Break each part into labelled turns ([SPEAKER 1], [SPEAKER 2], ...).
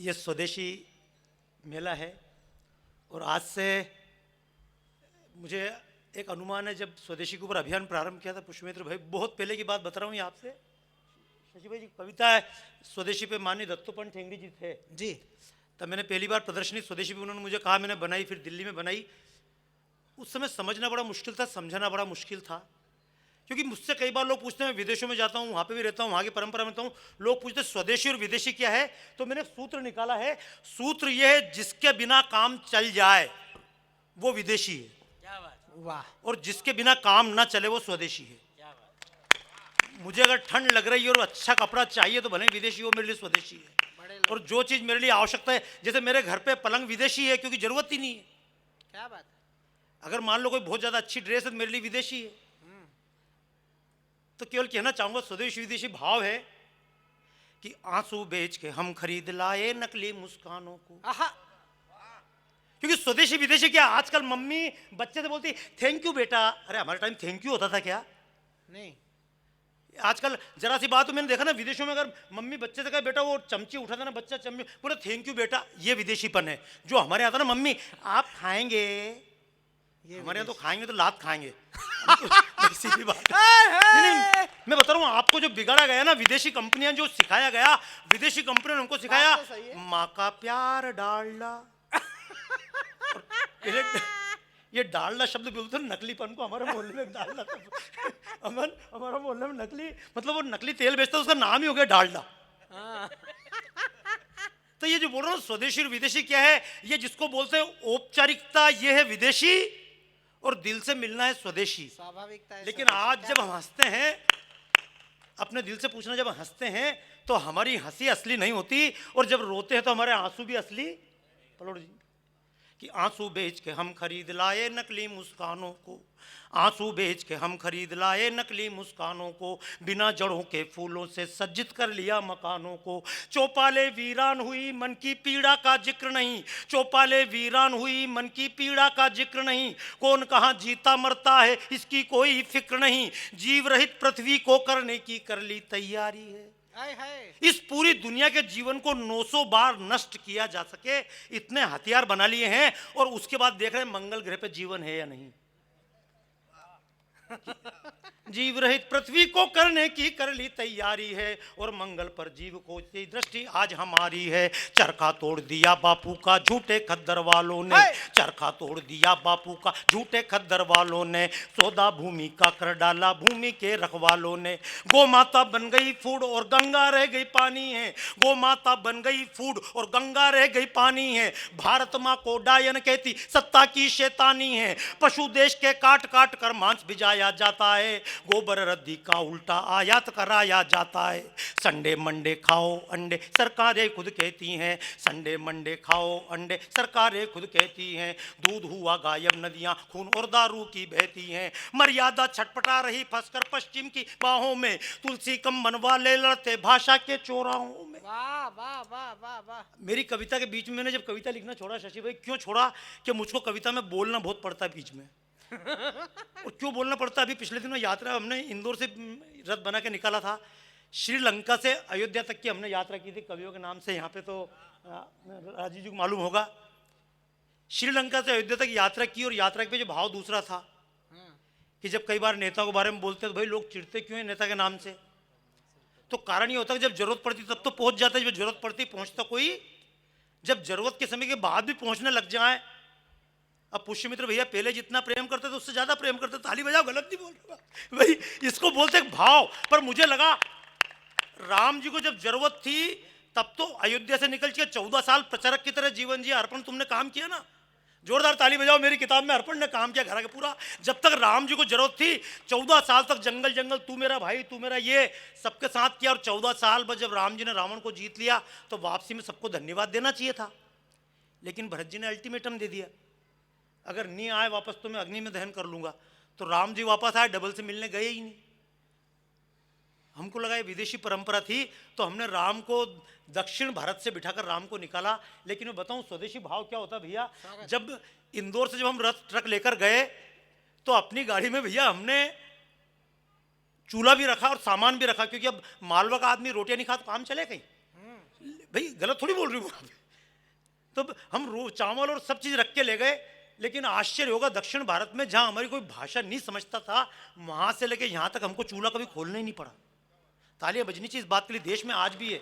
[SPEAKER 1] ये स्वदेशी मेला है और आज से मुझे एक अनुमान है, जब स्वदेशी के ऊपर अभियान प्रारंभ किया था पुष्पमित्र भाई, बहुत पहले की बात बता रहा हूँ ये आपसे। शशि भाई जी कविता है स्वदेशी पे माननीय दत्तोपंत ठेंगड़ी जी थे
[SPEAKER 2] जी।
[SPEAKER 1] तब मैंने पहली बार प्रदर्शनी स्वदेशी पे उन्होंने मुझे कहा, मैंने बनाई, फिर दिल्ली में बनाई। उस समय समझना बड़ा मुश्किल था, समझाना बड़ा मुश्किल था, क्योंकि मुझसे कई बार लोग पूछते हैं, मैं विदेशों में जाता हूँ, वहाँ पे भी रहता हूँ, वहाँ की परंपरा में रहता हूँ, लोग पूछते हैं स्वदेशी और विदेशी क्या है। तो मैंने सूत्र निकाला है, सूत्र यह है, जिसके बिना काम चल जाए वो विदेशी है,
[SPEAKER 2] क्या बात, वाह।
[SPEAKER 1] और जिसके बिना काम ना चले वो स्वदेशी है।
[SPEAKER 2] क्या बात।
[SPEAKER 1] मुझे अगर ठंड लग रही है और अच्छा कपड़ा चाहिए तो भले विदेशी हो, मेरे लिए स्वदेशी है। और जो चीज़ मेरे लिए आवश्यकता है, जैसे मेरे घर पे पलंग विदेशी है क्योंकि जरूरत ही नहीं है।
[SPEAKER 2] क्या बात।
[SPEAKER 1] अगर मान लो कोई बहुत ज़्यादा अच्छी ड्रेस है तो मेरे लिए विदेशी है। तो केवल कहना चाहूंगा, स्वदेशी विदेशी भाव है कि आंसू बेच के हम खरीद लाए नकली मुस्कानों को। क्योंकि स्वदेशी विदेशी क्या, आजकल मम्मी बच्चे से बोलती थैंक यू बेटा, अरे हमारे टाइम थैंक यू होता था क्या?
[SPEAKER 2] नहीं।
[SPEAKER 1] आजकल जरा सी बात तो मैंने देखा ना, विदेशों में अगर मम्मी बच्चे से कहे बेटा वो चमची उठाता ना, बच्चा चमची बोले थैंक यू बेटा, ये विदेशीपन है। जो हमारे आता ना, मम्मी आप खाएंगे, हमारे यहाँ तो खाएंगे तो लात खाएंगे। सीधी बात नहीं, मैं बता रहा हूँ आपको, जो बिगाड़ा गया ना, विदेशी कंपनियां जो सिखाया गया, विदेशी कंपनियों ने हमको सिखाया माँ का प्यार डालना। ये डालना शब्द बोलते हैं नकलीपन को, हमारे मोहल्ले में डालना अमन, हमारा मोहल्ले में नकली मतलब वो नकली तेल बेचता है, उसका नाम ही हो गया डालडा। तो ये जो बोल रहा हूँ स्वदेशी और विदेशी क्या है, ये जिसको बोलते हैं औपचारिकता, ये है विदेशी, और दिल से मिलना है स्वदेशी, स्वाभाविकता है। लेकिन आज जब हम हंसते हैं, अपने दिल से पूछना, जब हंसते हैं तो हमारी हंसी असली नहीं होती, और जब रोते हैं तो हमारे आंसू भी असली। पलोड़ जी कि आंसू बेच के हम खरीद लाए नकली मुस्कानों को, आंसू बेच के हम खरीद लाए नकली मुस्कानों को, बिना जड़ों के फूलों से सज्जित कर लिया मकानों को। चौपाले वीरान हुई मन की पीड़ा का जिक्र नहीं, चौपाले वीरान हुई मन की पीड़ा का जिक्र नहीं, कौन कहाँ जीता मरता है इसकी कोई फिक्र नहीं, जीव रहित पृथ्वी को करने की कर ली तैयारी है। इस पूरी दुनिया के जीवन को 900 बार नष्ट किया जा सके, इतने हथियार बना लिए हैं, और उसके बाद देख रहे हैं मंगल ग्रह पे जीवन है या नहीं। जीव रहित पृथ्वी को करने की कर ली तैयारी है, और मंगल पर जीव को की दृष्टि आज हमारी है। चरखा तोड़ दिया बापू का झूठे खद्दर वालों ने, चरखा तोड़ दिया बापू का झूठे खद्दर वालों ने, सौदा भूमि का कर डाला भूमि के रखवालों ने। गौ माता बन गई फूड और गंगा रह गई पानी है, गौ माता बन गई फूड और गंगा रह गई पानी है। भारत माँ को डायन कहती सत्ता की शैतानी है, पशु देश के काट काट कर मांस भिजाया जाता है, गोबर रद्दी का उल्टा आयात कराया जाता है। संडे मंडे खाओ अंडे सरकारें खुद कहती हैं, संडे मंडे खाओ अंडे सरकारें खुद कहती हैं। दूध हुआ गायब, नदियां खून और दारू की बहती हैं, मर्यादा छटपटा रही फंसकर पश्चिम की बाहों में, तुलसी कम बनवा ले लड़ते भाषा के चौराहों में। वाह वाह वाह वाह वाह। मेरी कविता के बीच में मैंने जब कविता लिखना छोड़ा, शशि भाई क्यों छोड़ा, कि मुझको कविता में बोलना बहुत पड़ता है बीच में। और क्यों बोलना पड़ता है, अभी पिछले दिनों यात्रा हमने इंदौर से रथ बना के निकाला था, श्रीलंका से अयोध्या तक की हमने यात्रा की थी कवियों के नाम से। यहाँ पे तो राजीव जी को मालूम होगा, श्रीलंका से अयोध्या तक यात्रा की, और यात्रा पे जो भाव दूसरा था कि जब कई बार नेता के बारे में बोलते तो भाई लोग चिढ़ते क्यों है नेता के नाम से, तो कारण ये होता है कि जब जरूरत पड़ती तब तो पहुंच जाता है, जब जरूरत पड़ती पहुंचता कोई, जब जरूरत के समय के बाद भी पहुंचने लग जाए। अब पुष्यमित्र भैया पहले जितना प्रेम करते थे उससे ज्यादा प्रेम करते, ताली बजाओ, गलत नहीं बोल रहा भाई, इसको बोलते भाव। पर मुझे लगा राम जी को जब जरूरत थी तब तो अयोध्या से निकल के 14 साल प्रचारक की तरह जीवन जिया, अर्पण तुमने काम किया ना, जोरदार ताली बजाओ। मेरी किताब में अर्पण ने काम किया घर के पूरा, जब तक राम जी को जरूरत थी 14 साल तक जंगल जंगल, तू मेरा भाई तू मेरा ये, सबके साथ किया। और 14 साल बाद जब राम जी ने रावण को जीत लिया तो वापसी में सबको धन्यवाद देना चाहिए था, लेकिन भरत जी ने अल्टीमेटम दे दिया, अगर नहीं आए वापस तो मैं अग्नि में दहन कर लूंगा। तो राम जी वापस आए, डबल से मिलने गए ही नहीं। हमको लगा ये विदेशी परंपरा थी, तो हमने राम को दक्षिण भारत से बिठाकर राम को निकाला। लेकिन मैं बताऊं स्वदेशी भाव क्या होता भैया, जब इंदौर से जब हम रथ ट्रक लेकर गए तो अपनी गाड़ी में भैया हमने चूल्हा भी रखा और सामान भी रखा, क्योंकि अब मालवा का आदमी रोटियां नहीं खा तो काम चले कहीं। भाई गलत थोड़ी बोल रही हूँ आप। तो हम चावल और सब चीज़ रख के ले गए, लेकिन आश्चर्य होगा दक्षिण भारत में जहाँ हमारी कोई भाषा नहीं समझता था, वहाँ से लेके यहाँ तक हमको चूल्हा कभी खोलना ही नहीं पड़ा। तालियां बजनी चाहिए इस बात के लिए, देश में आज भी है।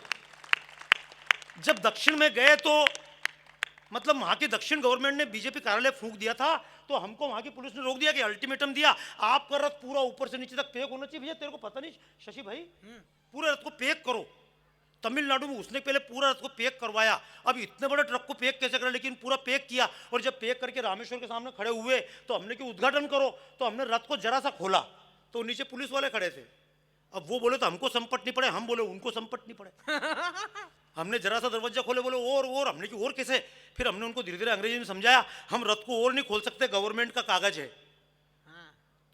[SPEAKER 1] जब दक्षिण में गए तो मतलब वहाँ की दक्षिण गवर्नमेंट ने बीजेपी कार्यालय फूंक दिया था, तो हमको वहाँ की पुलिस ने रोक दिया कि अल्टीमेटम दिया, आपका रथ पूरा ऊपर से नीचे तक पैक होना चाहिए। भैया तेरे को पता नहीं शशि भाई, पूरे रथ को पैक करो। तमिलनाडु में उसने पहले पूरा रथ को पैक करवाया, अब इतने बड़े ट्रक को पैक कैसे करें, लेकिन पूरा पैक किया। और जब पैक करके रामेश्वर के सामने खड़े हुए तो हमने कि उद्घाटन करो, तो हमने रथ को जरा सा खोला तो नीचे पुलिस वाले खड़े थे। अब वो बोले तो हमको संपट नहीं पड़े, हम बोले उनको संपट नहीं पड़े। हमने जरा सा दरवाजा खोले, बोले और हमने कि और कैसे। फिर हमने उनको धीरे धीरे अंग्रेजी में समझाया, हम रथ को और नहीं खोल सकते, गवर्नमेंट का कागज है।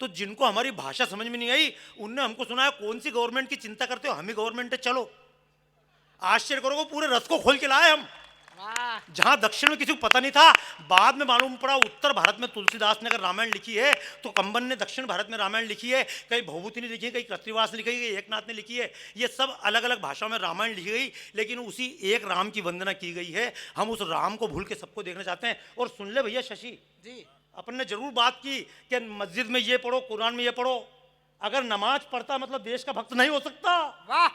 [SPEAKER 1] तो जिनको हमारी भाषा समझ में नहीं आई उनने हमको सुनाया, कौन सी गवर्नमेंट की चिंता करते हो, हम ही गवर्नमेंट है, चलो। आश्चर्य करोगे, पूरे रथ को खोल के लाए हम, जहां दक्षिण में किसी को पता नहीं था। बाद में मालूम पड़ा उत्तर भारत में तुलसीदास ने अगर रामायण लिखी है तो कंबन ने दक्षिण भारत में रामायण लिखी है, कहीं भवभूति ने लिखी है, कहीं कृतिवास ने लिखी है, कहीं एकनाथ ने लिखी है। ये सब अलग अलग भाषाओं में रामायण लिखी गई, लेकिन उसी एक राम की वंदना की गई है। हम उस राम को भूल के सबको देखना चाहते हैं। और सुन ले भैया शशि
[SPEAKER 2] जी,
[SPEAKER 1] अपन ने जरूर बात की कि मस्जिद में ये पढ़ो, कुरान में ये पढ़ो। अगर नमाज पढ़ता मतलब देश का भक्त नहीं हो सकता।
[SPEAKER 2] वाह,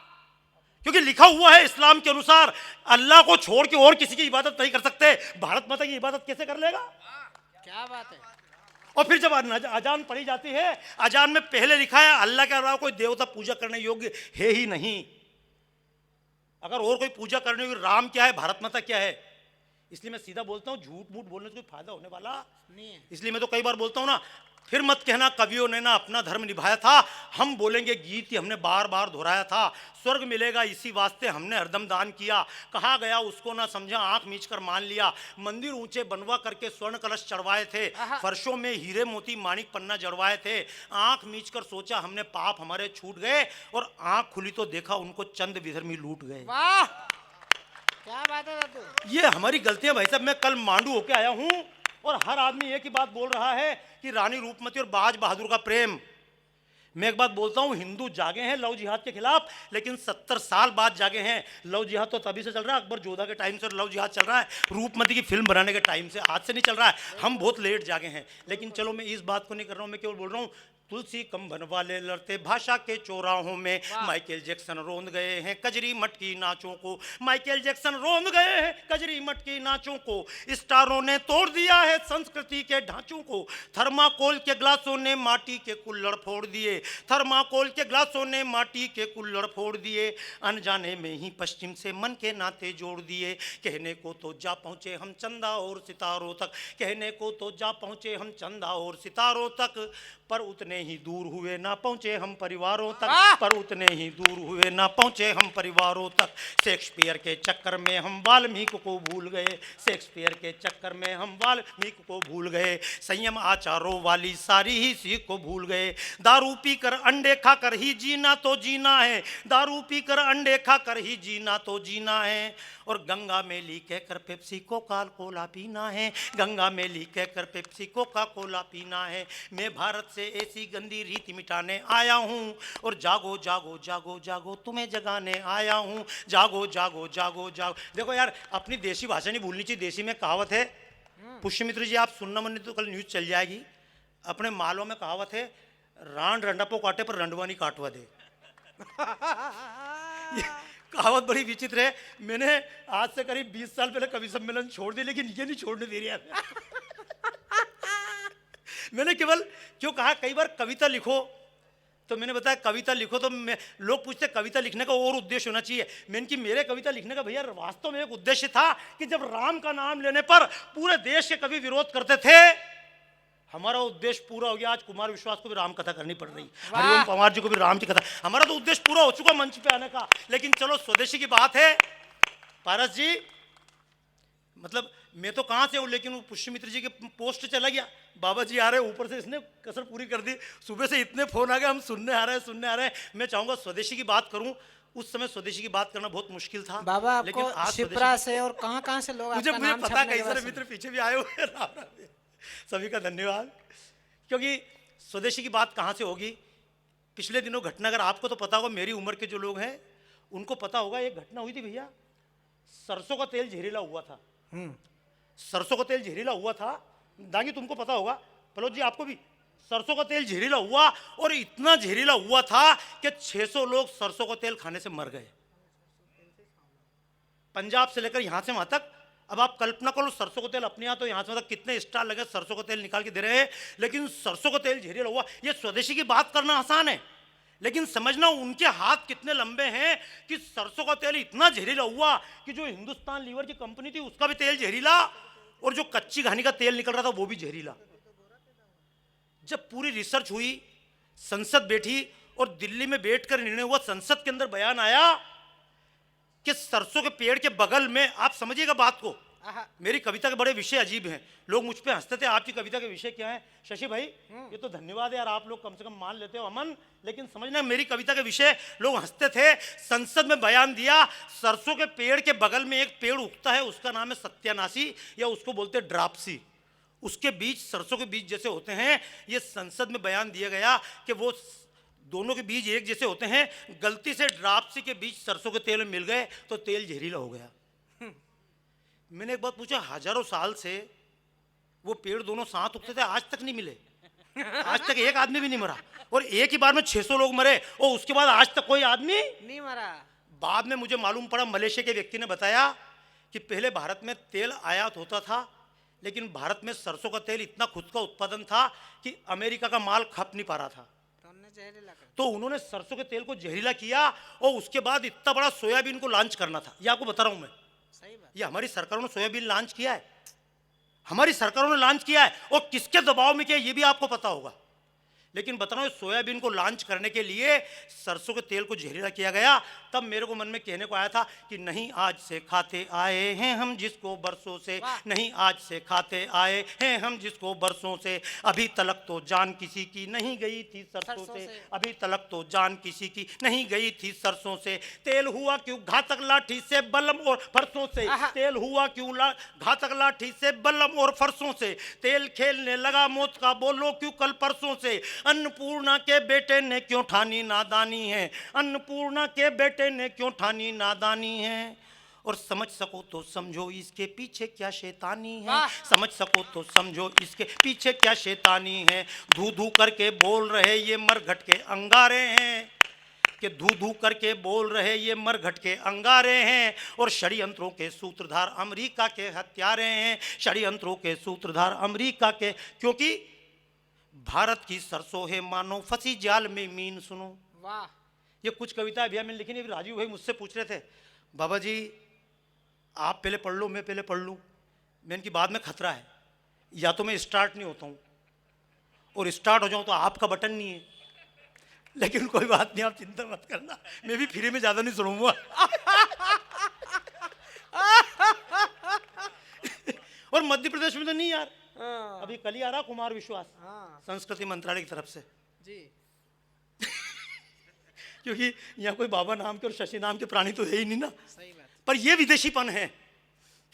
[SPEAKER 1] क्योंकि लिखा हुआ है इस्लाम के अनुसार अल्लाह को छोड़ के और किसी की इबादत नहीं कर सकते। भारत माता की इबादत कैसे कर लेगा?
[SPEAKER 2] क्या बात है।
[SPEAKER 1] और फिर जब अजान पढ़ी जाती है, अजान में पहले लिखा है अल्लाह के अलावा कोई देवता पूजा करने योग्य है ही नहीं। अगर और कोई पूजा करने योग्य राम क्या है, भारत माता क्या है। इसलिए मैं सीधा बोलता हूँ, झूठ मूठ बोलने से कोई फायदा होने वाला
[SPEAKER 2] नहीं है।
[SPEAKER 1] इसलिए मैं तो कई बार बोलता हूँ ना, फिर मत कहना कवियों ने ना अपना धर्म निभाया था। हम बोलेंगे गीत ही हमने बार बार दोहराया था। स्वर्ग मिलेगा इसी वास्ते हमने हरदम दान किया, कहा गया उसको ना समझा, आंख मीच कर मान लिया। मंदिर ऊंचे बनवा करके स्वर्ण कलश चढ़वाए थे, फर्शों में हीरे मोती माणिक पन्ना जड़वाए थे। आंख मीच कर सोचा हमने पाप हमारे छूट गए, और आंख खुली तो देखा उनको चंद विधर्मी लूट गए।
[SPEAKER 2] वाह, क्या बात है दादू।
[SPEAKER 1] ये हमारी गलतियां भाई साहब। मैं कल मांडू होके आया हूं और हर आदमी एक ही बात बोल रहा है कि रानी रूपमती और बाज बहादुर का प्रेम। मैं एक बात बोलता हूं, हिंदू जागे हैं लव जिहाद के खिलाफ, लेकिन 70 साल बाद जागे हैं। लव जिहाद तो तभी से चल रहा है, अकबर जोधा के टाइम से लव जिहाद चल रहा है, रूपमती की फिल्म बनाने के टाइम से, आज से नहीं चल रहा है। हम बहुत लेट जागे हैं। लेकिन चलो मैं इस बात को नहीं कर रहा हूं, मैं केवल बोल रहा हूं तुलसी कंबन वाले लड़ते भाषा के चौराहों में, माइकल जैक्सन रोंद गए हैं कजरी मटकी नाचों को। माइकल जैक्सन रोंद गए हैं कजरी मटकी नाचों को। स्टारों ने तोड़ दिया है संस्कृति के ढांचों को। थर्माकोल के ग्लासों ने माटी के कुल्हड़ फोड़ दिए, थर्माकोल के ग्लासों ने माटी के कुल्हड़ फोड़ दिए। अनजाने में ही पश्चिम से मन के नाते जोड़ दिए। कहने को तो जा पहुंचे हम चंदा और सितारों तक, कहने को तो जा पहुंचे हम चंदा और सितारों तक, पर उतने ही दूर हुए ना पहुंचे हम परिवारों तक, पर उतने ही दूर हुए ना पहुंचे हम परिवारों तक। शेक्सपियर के चक्कर में हम वाल्मीकि को भूल गए, शेक्सपियर के चक्कर में हम वाल्मीकि को भूल गए। संयम आचारों वाली सारी ही सीख को भूल गए। दारू पीकर अंडे खाकर ही जीना तो जीना है, दारू पीकर अंडे खाकर ही जीना तो जीना है। और गंगा मेली कहकर पेप्सी कोका कोला पीना है, गंगा मेली कहकर पेप्सी कोका कोला पीना है। मैं भारत से ऐसी गंदी रीति मिटाने आया हूँ, और जागो जागो जागो जागो तुम्हें जगाने आया हूँ। जागो जागो जागो जागो। देखो यार, अपनी देसी भाषा नहीं भूलनी चाहिए। देसी में कहावत है, पुष्यमित्र जी आप सुनना मन तो कल न्यूज चल जाएगी। अपने मालों में कहावत है, रांड रंडापो काटे पर रंडवानी काटवा दे। कहावत बड़ी विचित्र है। मैंने आज से करीब 20 साल पहले कवि सम्मेलन छोड़ दिया, लेकिन ये नहीं छोड़ने दे रहा मैंने केवल क्यों कहा, कई बार कविता लिखो तो मैंने बताया कविता लिखो तो लोग पूछते कविता लिखने का और उद्देश्य होना चाहिए। मैंने कि मेरे कविता लिखने का भैया वास्तव में एक उद्देश्य था कि जब राम का नाम लेने पर पूरे देश के कवि विरोध करते थे, हमारा उद्देश्य पूरा हो गया। आज कुमार विश्वास को भी राम कथा करनी पड़ रही, हरिओम पंवार जी को भी राम की कथा। हमारा तो उद्देश्य पूरा हो चुका मंच पे आने का। लेकिन चलो स्वदेशी की बात है। पारस जी, मतलब मैं तो कहाँ से हूँ, लेकिन वो पुष्यमित्र जी के पोस्ट चला गया, बाबा जी आ रहे हैं, ऊपर से इसने कसर पूरी कर दी। सुबह से इतने फोन आ गए, हम सुनने आ रहे हैं सुनने आ रहे हैं। मैं चाहूँगा स्वदेशी की बात करूँ। उस समय स्वदेशी की बात करना बहुत मुश्किल था
[SPEAKER 2] बाबा,
[SPEAKER 1] लेकिन
[SPEAKER 2] आपको
[SPEAKER 1] आज
[SPEAKER 2] शिप्रा से और कहाँ से लोग
[SPEAKER 1] मुझे
[SPEAKER 2] आपका नाम
[SPEAKER 1] पता,
[SPEAKER 2] छपने
[SPEAKER 1] कई
[SPEAKER 2] के
[SPEAKER 1] सारे
[SPEAKER 2] बाद
[SPEAKER 1] मित्र पीछे भी आए हुए हैं। सभी का धन्यवाद। क्योंकि स्वदेशी की बात कहाँ से होगी। पिछले दिनों घटना, अगर आपको तो पता होगा, मेरी उम्र के जो लोग हैं उनको पता होगा, एक घटना हुई थी भैया सरसों का तेल जहरीला हुआ था।
[SPEAKER 2] हम्म।
[SPEAKER 1] सरसों का तेल जहरीला हुआ था, दांगी तुमको पता होगा, पलोत जी आपको भी। सरसों का तेल जहरीला हुआ और इतना जहरीला हुआ था कि 600 लोग सरसों का तेल खाने से मर गए, पंजाब से लेकर यहां से वहां तक। अब आप कल्पना करो, सरसों का तेल अपने यहाँ तो यहां से मतलब कितने स्टार लगे, सरसों का तेल निकाल के दे रहे हैं, लेकिन सरसों का तेल जहरीला हुआ। ये स्वदेशी की बात करना आसान है, लेकिन समझना उनके हाथ कितने लंबे हैं कि सरसों का तेल इतना जहरीला हुआ कि जो हिंदुस्तान लीवर की कंपनी थी उसका भी तेल जहरीला, और जो कच्ची घानी का तेल निकल रहा था वो भी जहरीला। जब पूरी रिसर्च हुई, संसद बैठी और दिल्ली में बैठकर निर्णय हुआ, संसद के अंदर बयान आया कि सरसों के पेड़ के बगल में, आप समझिएगा बात को,
[SPEAKER 2] आहा।
[SPEAKER 1] मेरी कविता के बड़े विषय अजीब हैं, लोग मुझ पे हंसते थे, आपकी कविता के विषय क्या है शशि भाई? ये तो धन्यवाद है यार, आप लोग कम से कम मान लेते हो अमन, लेकिन समझना मेरी कविता के विषय लोग हंसते थे। संसद में बयान दिया, सरसों के पेड़ के बगल में एक पेड़ उगता है, उसका नाम है सत्यानाशी, या उसको बोलते हैं ड्रापसी, उसके बीज सरसों के बीज जैसे होते हैं। ये संसद में बयान दिया गया कि वो दोनों के बीज एक जैसे होते हैं, गलती से ड्रापसी के बीज सरसों के तेल में मिल गए तो तेल जहरीला हो गया। मैंने एक बात पूछा, हजारों साल से वो पेड़ दोनों साथ उगते थे, आज तक नहीं मिले, आज तक एक आदमी भी नहीं मरा, और एक ही बार में 600 लोग मरे, और उसके बाद आज तक कोई आदमी
[SPEAKER 2] नहीं मरा।
[SPEAKER 1] बाद में मुझे मालूम पड़ा, मलेशिया के व्यक्ति ने बताया कि पहले भारत में तेल आयात होता था, लेकिन भारत में सरसों का तेल इतना खुद का उत्पादन था कि अमेरिका का माल खप नहीं पा रहा था, तो उन्होंने सरसों के तेल को जहरीला किया, और उसके बाद इतना बड़ा सोयाबीन को लॉन्च करना था। ये आपको बता रहा हूं मैं,
[SPEAKER 2] सही बात।
[SPEAKER 1] ये हमारी सरकारों ने सोयाबीन लॉन्च किया है, हमारी सरकारों ने लॉन्च किया है, और किसके दबाव में किया ये भी आपको पता होगा। लेकिन बता रहा हूं, सोयाबीन को लॉन्च करने के लिए सरसों के तेल को जहरीला किया गया। तब मेरे को मन में कहने को आया था कि नहीं आज से खाते आए हैं हम जिसको बरसों से, नहीं आज से खाते आए हैं हम जिसको बरसों से, अभी तलक तो जान किसी की नहीं गई थी सरसों से, अभी तलक तो जान किसी की नहीं गई थी सरसों से, तेल हुआ क्यों घातक लाठी से बलम और फरसों से, तेल हुआ क्यों घातक लाठी से बलम और फरसों से, तेल खेलने लगा मौत का बोलो क्यों कल परसों से, अन्नपूर्णा के बेटे ने क्यों ठानी नादानी है, अन्नपूर्णा के बेटे ने क्यों ठानी नादानी है, और समझ सको तो समझो इसके पीछे क्या शैतानी है, समझ सको तो समझो इसके पीछे क्या शैतानी है, धू धू करके बोल रहे ये मरघट के अंगारे हैं, कि धू धू करके बोल रहे ये मरघट के अंगारे हैं, और षड्यंत्रों के सूत्रधार अमेरिका के हत्यारे हैं, षड्यंत्रों के सूत्रधार अमेरिका के, क्योंकि भारत की सरसों है मानो फंसी जाल में मीन। सुनो
[SPEAKER 2] वाह,
[SPEAKER 1] ये कुछ कविता अभी मैंने लिखी नहीं, राजीव भाई मुझसे पूछ रहे थे, बाबा जी आप पहले पढ़ लो मैं पहले पढ़ लूँ, मैं इनकी बाद में खतरा है, या तो मैं स्टार्ट नहीं होता हूँ, और स्टार्ट हो जाऊँ तो आपका बटन नहीं है, लेकिन कोई बात नहीं, आप चिंता मत करना, मैं भी फ्री में ज़्यादा नहीं सुनूंगा। और मध्य प्रदेश में तो नहीं यार, अभी कल ही आ रहा कुमार विश्वास संस्कृति मंत्रालय की तरफ से
[SPEAKER 2] जी।
[SPEAKER 1] क्योंकि यहाँ कोई बाबा नाम के और शशि नाम के प्राणी तो है ही नहीं ना,
[SPEAKER 2] सही बात।
[SPEAKER 1] पर ये विदेशीपन है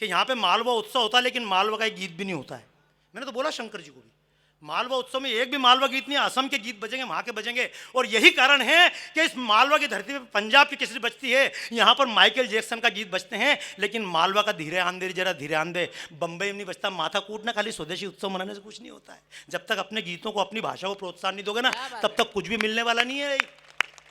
[SPEAKER 1] कि यहाँ पे मालवा उत्सव होता है लेकिन मालवा का एक गीत भी नहीं होता है। मैंने तो बोला शंकर जी को भी, मालवा उत्सव में एक भी मालवा गीत नहीं, असम के गीत बजेंगे, वहाँ के बजेंगे, और यही कारण है कि इस मालवा की धरती पे पंजाब की केसरी बजती है, यहाँ पर माइकल जैक्सन का गीत बजते हैं, लेकिन मालवा का धीरे आंधे जरा धीरे आंधे बम्बई में नहीं बजता। माथा कूटना खाली स्वदेशी उत्सव मनाने से कुछ नहीं होता है, जब तक अपने गीतों को अपनी भाषा को प्रोत्साहन नहीं दोगे ना तब तक कुछ भी मिलने वाला नहीं है।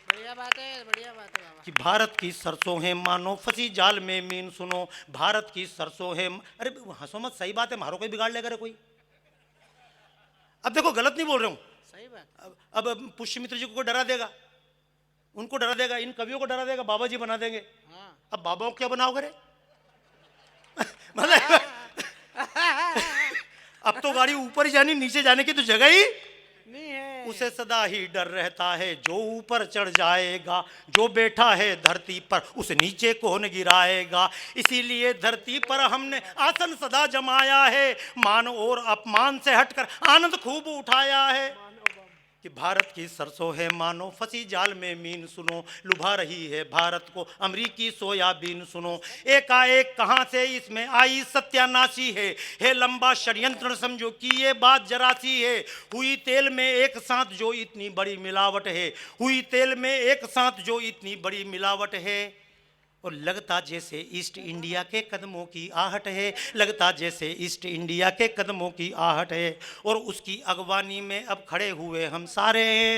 [SPEAKER 2] बढ़िया बात है, बढ़िया बात है बाबा।
[SPEAKER 1] कि भारत की सरसों है मानो फंसी जाल में मीन। सुनो भारत की सरसों है, अरे हंसो मत, सही बात है, मारो कोई बिगाड़ लेगा रे कोई। अब देखो गलत नहीं बोल रहा हूँ,
[SPEAKER 2] सही बात।
[SPEAKER 1] अब पुष्यमित्र जी को डरा देगा, उनको डरा देगा, इन कवियों को डरा देगा, बाबा जी बना देंगे। अब बाबाओं को क्या बनाओगे रे? मतलब अब तो गाड़ी ऊपर ही जानी, नीचे जाने की तो जगह ही
[SPEAKER 2] नहीं है।
[SPEAKER 1] उसे सदा ही डर रहता है जो ऊपर चढ़ जाएगा, जो बैठा है धरती पर उसे नीचे कौन गिराएगा, इसीलिए धरती पर हमने आसन सदा जमाया है, मान और अपमान से हटकर आनंद खूब उठाया है। कि भारत की सरसों है मानो फंसी जाल में मीन। सुनो लुभा रही है भारत को अमरीकी सोयाबीन। सुनो एकाएक कहां से इसमें आई सत्यानाशी है लंबा षड्यंत्र समझो कि ये बात जरा सी है, हुई तेल में एक साथ जो इतनी बड़ी मिलावट है, हुई तेल में एक साथ जो इतनी बड़ी मिलावट है। और लगता जैसे ईस्ट इंडिया के कदमों की आहट है, लगता जैसे ईस्ट इंडिया के कदमों की आहट है, और उसकी अगवानी में अब खड़े हुए हम सारे हैं।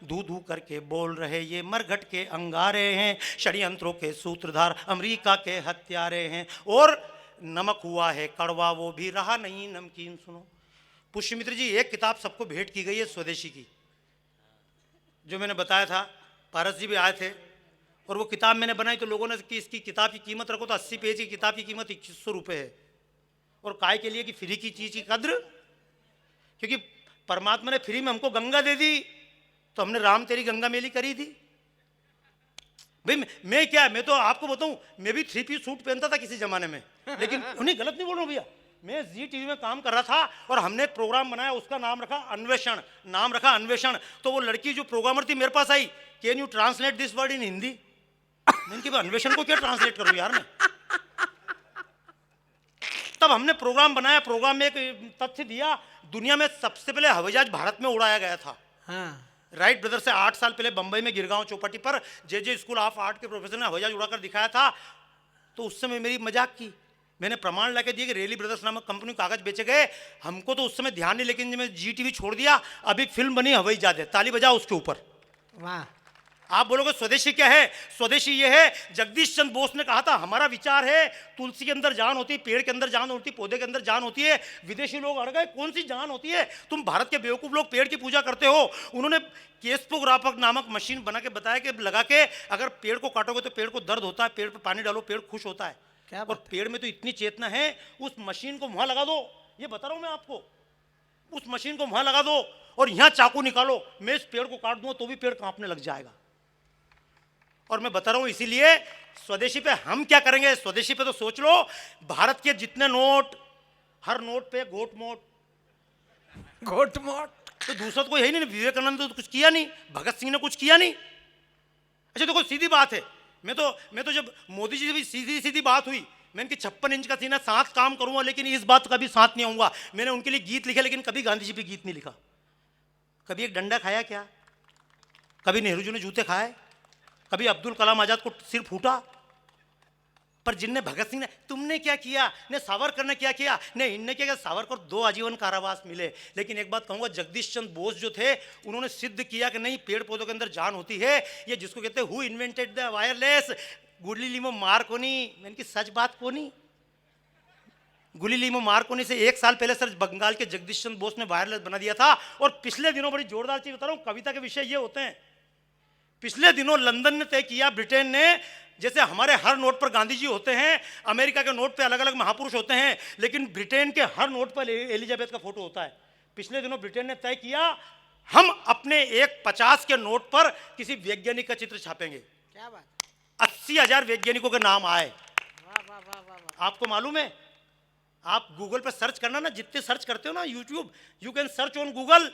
[SPEAKER 1] धू धू करके बोल रहे ये मरघट के अंगारे हैं, षड्यंत्रों के सूत्रधार अमेरिका के हत्यारे हैं, और नमक हुआ है कड़वा वो भी रहा नहीं नमकीन। सुनो पुष्यमित्र जी, एक किताब सबको भेंट की गई है स्वदेशी की, जो मैंने बताया था। पारस जी भी आए थे, और वो किताब मैंने बनाई तो लोगों ने कि इसकी किताब की कीमत रखो तो 80 पेज की किताब की कीमत 2100 रुपये है। और काय के लिए कि फ्री की चीज़ की कद्र, क्योंकि परमात्मा ने फ्री में हमको गंगा दे दी, तो हमने राम तेरी गंगा मेली करी थी। भाई मैं क्या, मैं तो आपको बताऊं, मैं भी 3 पीस सूट पहनता था किसी जमाने में, लेकिन उन्हें गलत नहीं बोल रहा हूँ भैया। मैं जी टीवी में काम कर रहा था और हमने प्रोग्राम बनाया, उसका नाम रखा अन्वेषण, नाम रखा अन्वेषण। तो वो लड़की जो प्रोग्रामर थी मेरे पास आई, can you translate this word in Hindi. मैंने कहा अन्वेषण को क्या ट्रांसलेट करूं यार मैं। तब हमने प्रोग्राम बनाया, प्रोग्राम में एक तथ्य दिया, दुनिया में सबसे पहले हवाई जहाज भारत में उड़ाया गया था।
[SPEAKER 2] हाँ।
[SPEAKER 1] राइट ब्रदर से 8 साल पहले बंबई में गिरगांव चौपाटी पर जे स्कूल ऑफ आर्ट के प्रोफेसर ने हवाई जहाज उड़ाकर दिखाया था। तो उस समय मेरी मजाक की, मैंने प्रमाण लाके दिए कि रेली ब्रदर्स नामक कंपनी कागज बेचे गए। हमको तो उस समय ध्यान नहीं, लेकिन जब मैं जी टीवी छोड़ दिया, अभी फिल्म बनी हवाई जहाज है, ताली बजाओ उसके ऊपर।
[SPEAKER 2] वाह।
[SPEAKER 1] आप बोलोगे स्वदेशी क्या है? स्वदेशी ये है, जगदीश चंद्र बोस ने कहा था हमारा विचार है तुलसी के अंदर जान होती है, पेड़ के अंदर जान होती है, पौधे के अंदर जान होती है। विदेशी लोग अड़ गए कौन सी जान होती है, तुम भारत के बेवकूफ लोग पेड़ की पूजा करते हो। उन्होंने केस्पोग्राफक नामक मशीन बना के बताया कि लगा के अगर पेड़ को काटोगे तो पेड़ को दर्द होता है, पेड़ पर पानी डालो पेड़ खुश होता है।
[SPEAKER 2] क्या
[SPEAKER 1] और पेड़ में तो इतनी चेतना है, उस मशीन को वहां लगा दो, ये बता रहा हूं मैं आपको, उस मशीन को वहां लगा दो और यहां चाकू निकालो, मैं इस पेड़ को काट दूंगा तो भी पेड़ कांपने लग जाएगा। और मैं बता रहा हूं इसीलिए स्वदेशी पे हम क्या करेंगे। स्वदेशी पे तो सोच लो, भारत के जितने नोट, हर नोट पे गोट मोट,
[SPEAKER 2] गोट मोट,
[SPEAKER 1] तो दूसरा तो कोई है ही नहीं। विवेकानंद ने तो कुछ किया नहीं, भगत सिंह ने कुछ किया नहीं। अच्छा देखो सीधी बात है, मैं तो जब मोदी जी से भी सीधी सीधी बात हुई, मैं इनकी 56 इंच का सीना, साथ काम करूंगा लेकिन इस बात का भी साथ नहीं आऊंगा। मैंने उनके लिए गीत लिखे लेकिन कभी गांधी जी पे गीत नहीं लिखा। कभी एक डंडा खाया क्या? कभी नेहरू जी ने जूते खाए? कभी अब्दुल कलाम आजाद को सिर फूटा? पर जिनने भगत सिंह ने, तुमने क्या किया, ने सावरकर ने क्या किया, ने इनने क्या किया, सावरकर 2 आजीवन कारावास मिले। लेकिन एक बात कहूंगा, जगदीश चंद्र बोस जो थे उन्होंने सिद्ध किया कि नहीं, पेड़ पौधों के अंदर जान होती है। ये जिसको कहते हैं who invented the wireless, Guglielmo Marconi. मैंने की सच बात कोनी, गुलिलीमो मार्कोनी से 1 साल पहले सर बंगाल के जगदीश चंद्र बोस ने वायरलेस बना दिया था। और पिछले दिनों बड़ी जोरदार चीज बता रहा हूं, कविता के विषय ये होते हैं। पिछले दिनों लंदन ने तय किया, ब्रिटेन ने, जैसे हमारे हर नोट पर गांधी जी होते हैं, अमेरिका के नोट पे अलग अलग महापुरुष होते हैं, लेकिन ब्रिटेन के हर नोट पर एलिजाबेथ का फोटो होता है। पिछले दिनों ब्रिटेन ने तय किया हम अपने एक 50 के नोट पर किसी वैज्ञानिक का चित्र छापेंगे।
[SPEAKER 2] क्या बात,
[SPEAKER 1] 80,000 वैज्ञानिकों के नाम आए।
[SPEAKER 2] वाह वाह वाह वाह वाह।
[SPEAKER 1] आपको मालूम है, आप गूगल पर सर्च करना ना, जितने सर्च करते हो ना YouTube, you can search on Google.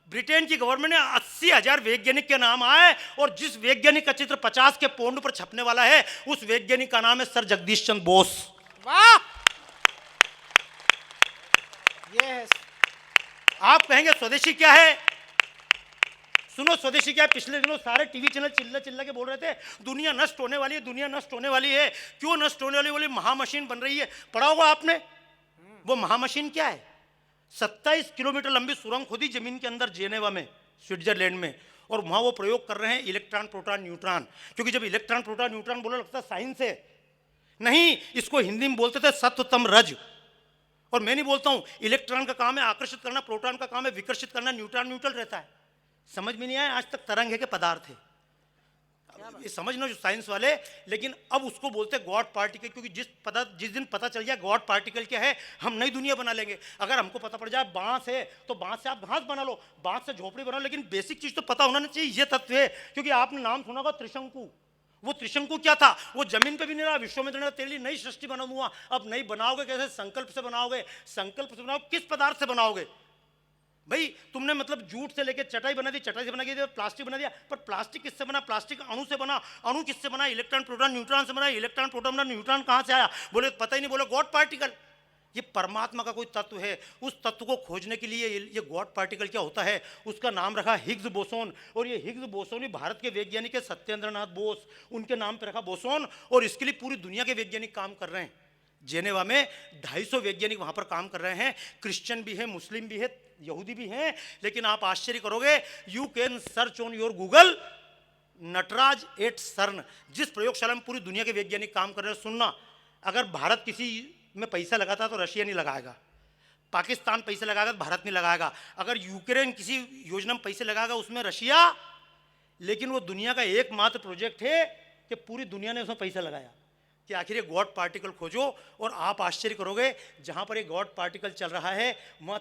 [SPEAKER 1] Britain की गवर्नमेंट ने 80,000 वैज्ञानिक के नाम आए, और जिस वैज्ञानिक का चित्र 50 के पौंड पर छपने वाला है, उस वैज्ञानिक का नाम है सर जगदीश चंद्र बोस।
[SPEAKER 2] वाह, ये है।
[SPEAKER 1] आप कहेंगे स्वदेशी क्या है? सुनो स्वदेशी क्या है। पिछले दिनों सारे टीवी चैनल चिल्ला चिल्ला के बोल रहे थे दुनिया नष्ट होने वाली है, दुनिया नष्ट होने वाली है। क्यों नष्ट होने वाली? बोली महामशीन बन रही है। पढ़ा होगा आपने, वो महामशीन क्या है? 27 किलोमीटर लंबी सुरंग खोदी जमीन के अंदर जेनेवा में, स्विट्जरलैंड में, और वहां वो प्रयोग कर रहे हैं इलेक्ट्रॉन प्रोटॉन न्यूट्रॉन। क्योंकि जब इलेक्ट्रॉन प्रोटॉन न्यूट्रॉन बोला लगता है साइंस है, नहीं, इसको हिंदी में बोलते थे सत्यतम रज। और मैं नहीं बोलता हूं, इलेक्ट्रॉन का काम है आकर्षित करना, प्रोटॉन का काम है विकर्षित करना, न्यूट्रॉन न्यूट्रल रहता है। समझ में नहीं आया आज तक तरंग है कि पदार्थ है, ये समझना जो साइंस वाले। लेकिन अब उसको बोलते हैं गॉड पार्टिकल, क्योंकि जिस दिन पता चल जाए गॉड पार्टिकल क्या है, हम नई दुनिया बना लेंगे। अगर हमको पता पड़ जाए बांस है तो बांस से आप घास बना लो, बांस से झोपड़ी बना लो, लेकिन बेसिक चीज तो पता होना चाहिए, ये तत्व है। क्योंकि आपने नाम सुना होगा त्रिशंकु। वो त्रिशंकु क्या था? वो जमीन पे भी नहीं रहा, विश्व में नहीं, तेरे लिए नई सृष्टि बना हुआ। अब नई बनाओगे कैसे? संकल्प से बनाओगे। संकल्प से बनाओगे, किस पदार्थ से बनाओगे भाई? तुमने मतलब जूट से लेके चटाई बना दी, चटाई से बना दिया प्लास्टिक बना दिया, पर प्लास्टिक किससे बना? प्लास्टिक अणु से बना। अणु किससे बना? इलेक्ट्रॉन प्रोटॉन न्यूट्रॉन से बना। इलेक्ट्रॉन प्रोटॉन न्यूट्रॉन कहां से आया? बोले पता ही नहीं। बोले गॉड पार्टिकल। ये परमात्मा का कोई तत्व है, उस तत्व को खोजने के लिए ये गॉड पार्टिकल क्या होता है, उसका नाम रखा हिग्स बोसोन। और ये हिग्स बोसोन ही भारत के वैज्ञानिक है सत्येंद्रनाथ बोस, उनके नाम पर रखा बोसोन। और इसके लिए पूरी दुनिया के वैज्ञानिक काम कर रहे हैं। जेनेवा में 250 वैज्ञानिक वहाँ पर काम कर रहे हैं। क्रिश्चियन भी है, मुस्लिम भी है, यहूदी भी हैं। लेकिन आप आश्चर्य करोगे, you can search on your Google Nataraj at CERN, जिस प्रयोगशाला में पूरी दुनिया के वैज्ञानिक काम कर रहे हैं। सुनना, अगर भारत किसी में पैसा लगाता तो रशिया नहीं लगाएगा, पाकिस्तान पैसे लगाएगा तो भारत नहीं लगाएगा, अगर यूक्रेन किसी योजना में पैसे लगाएगा उसमें रशिया। लेकिन वो दुनिया का एकमात्र प्रोजेक्ट है कि पूरी दुनिया ने उसमें पैसा लगाया कि आखिर ये गॉड पार्टिकल खोजो। और आप आश्चर्य करोगे, जहाँ पर ये गॉड पार्टिकल चल रहा है वहाँ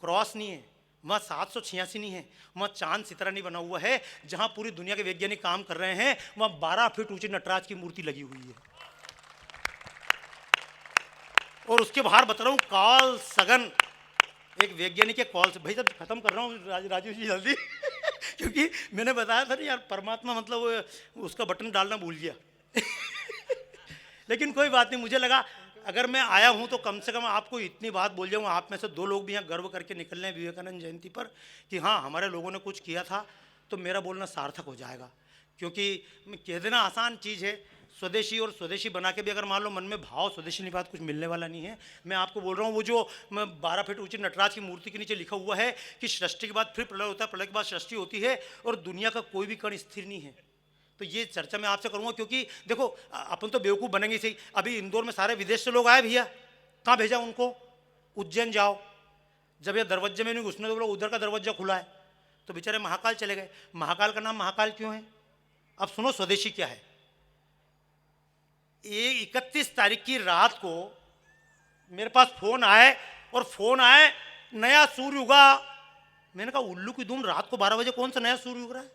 [SPEAKER 1] क्रॉस नहीं है, वहाँ 786 नहीं है, वहाँ चांद सितारा नहीं बना हुआ है। जहाँ पूरी दुनिया के वैज्ञानिक काम कर रहे हैं वहाँ 12 फीट ऊंची नटराज की मूर्ति लगी हुई है। और उसके बाहर बता रहा हूँ कार्ल सगन, एक वैज्ञानिक है। कॉल से भाई साहब खत्म कर रहा हूँ राजू जी जल्दी क्योंकि मैंने बताया था ना यार, परमात्मा मतलब उसका बटन डालना भूल गया लेकिन कोई बात नहीं, मुझे लगा अगर मैं आया हूँ तो कम से कम आपको इतनी बात बोल जाऊँ। आप में से 2 लोग भी यहाँ गर्व करके निकल रहे हैं विवेकानंद जयंती पर कि हाँ हमारे लोगों ने कुछ किया था, तो मेरा बोलना सार्थक हो जाएगा। क्योंकि कह देना आसान चीज़ है, स्वदेशी और स्वदेशी बना के भी अगर मान लो मन में भाव स्वदेशी नहीं, बात कुछ मिलने वाला नहीं है। मैं आपको बोल रहा हूँ, वो जो 12 फीट ऊंची नटराज की मूर्ति के नीचे लिखा हुआ है कि सृष्टि के बाद फिर प्रलय होता है, प्रलय के बाद सृष्टि होती है और दुनिया का कोई भी कण स्थिर नहीं है। तो ये चर्चा मैं आपसे करूँगा, क्योंकि देखो अपन तो बेवकूफ़ बनेंगे सही। अभी इंदौर में सारे विदेश से लोग आए भैया, कहाँ भेजा उनको? उज्जैन जाओ। जब ये दरवाजे में नहीं घुसने तो बोला उधर का दरवाजा खुला है, तो बेचारे महाकाल चले गए। महाकाल का नाम महाकाल क्यों है? अब सुनो स्वदेशी क्या है। ये 31 तारीख की रात को मेरे पास फोन आए, और फोन आए नया सूर्य उगा। मैंने कहा उल्लू की धूम, रात को 12 बजे कौन सा नया सूर्य उग रहा है?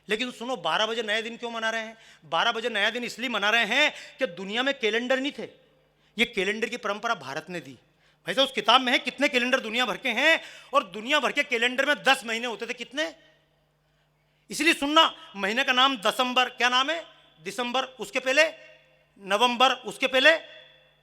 [SPEAKER 1] लेकिन सुनो, 12 बजे नया दिन क्यों मना रहे हैं? 12 बजे नया दिन इसलिए मना रहे हैं कि दुनिया में कैलेंडर नहीं थे। ये कैलेंडर की परंपरा भारत ने दी। भाई साहब उस किताब में है कितने कैलेंडर दुनिया भर के हैं, और दुनिया भर के कैलेंडर में 10 महीने होते थे। कितने? इसलिए सुनना, महीने का नाम दिसंबर, क्या नाम है? दिसंबर, उसके पहले नवंबर, उसके पहले